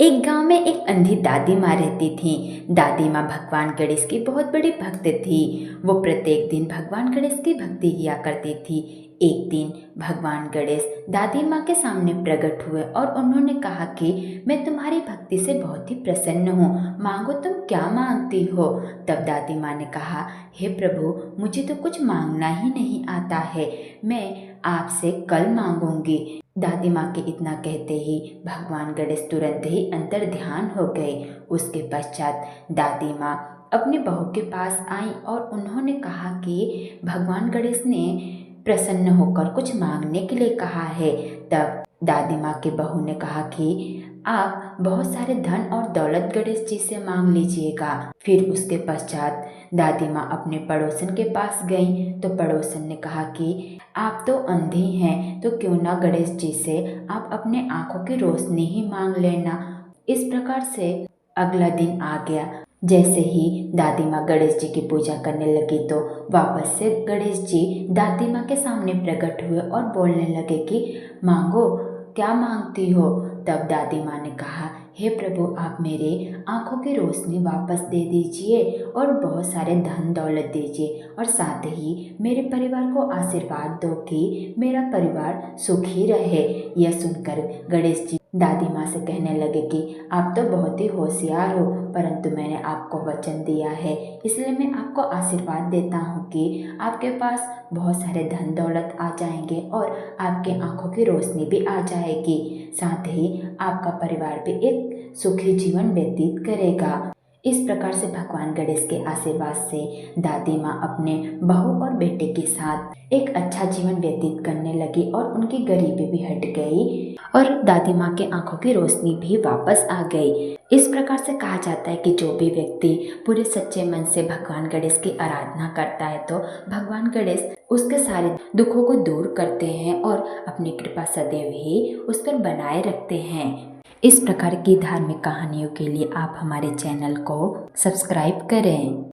एक गांव में एक अंधी दादी माँ रहती थी। दादी माँ भगवान गणेश की बहुत बड़ी भक्त थी। वो प्रत्येक दिन भगवान गणेश की भक्ति किया करती थी। एक दिन भगवान गणेश दादी माँ के सामने प्रकट हुए और उन्होंने कहा कि मैं तुम्हारी भक्ति से बहुत ही प्रसन्न हूँ, मांगो तुम क्या मांगती हो। तब दादी माँ ने कहा, हे प्रभु, मुझे तो कुछ मांगना ही नहीं आता है, मैं आपसे कल मांगूंगी। दादी माँ के इतना कहते ही भगवान गणेश तुरंत ही अंतर ध्यान हो गए। उसके पश्चात दादी माँ अपनी बहू के पास आई और उन्होंने कहा कि भगवान गणेश ने प्रसन्न होकर कुछ मांगने के लिए कहा है। तब दादी माँ की बहू ने कहा कि आप बहुत सारे धन और दौलत गणेश जी से मांग लीजिएगा। फिर उसके पश्चात दादी माँ अपने पड़ोसन के पास गई तो पड़ोसन ने कहा कि आप तो अंधी हैं, तो क्यों ना गणेश जी से आप अपने आंखों की रोशनी ही मांग लेना। इस प्रकार से अगला दिन आ गया। जैसे ही दादी माँ गणेश जी की पूजा करने लगी तो वापस से गणेश जी दादी माँ के सामने प्रकट हुए और बोलने लगे कि मांगो, क्या मांगती हो। तब दादी माँ ने कहा, हे प्रभु, आप मेरे आंखों की रोशनी वापस दे दीजिए और बहुत सारे धन दौलत दीजिए और साथ ही मेरे परिवार को आशीर्वाद दो कि मेरा परिवार सुखी रहे। यह सुनकर गणेश जी दादी माँ से कहने लगे कि आप तो बहुत ही होशियार हो, परंतु मैंने आपको वचन दिया है, इसलिए मैं आपको आशीर्वाद देता हूँ कि आपके पास बहुत सारे धन दौलत आ जाएंगे और आपके आंखों की रोशनी भी आ जाएगी। साथ ही आपका परिवार भी एक सुखी जीवन व्यतीत करेगा। इस प्रकार से भगवान गणेश के आशीर्वाद से दादी माँ अपने बहू और बेटे के साथ एक अच्छा जीवन व्यतीत करने लगी और उनकी गरीबी भी हट गई और दादी माँ के आंखों की रोशनी भी वापस आ गई। इस प्रकार से कहा जाता है कि जो भी व्यक्ति पूरे सच्चे मन से भगवान गणेश की आराधना करता है तो भगवान गणेश उसके सारे दुखों को दूर करते हैं और अपनी कृपा सदैव ही उस पर बनाए रखते हैं। इस प्रकार की धार्मिक कहानियों के लिए आप हमारे चैनल को सब्सक्राइब करें।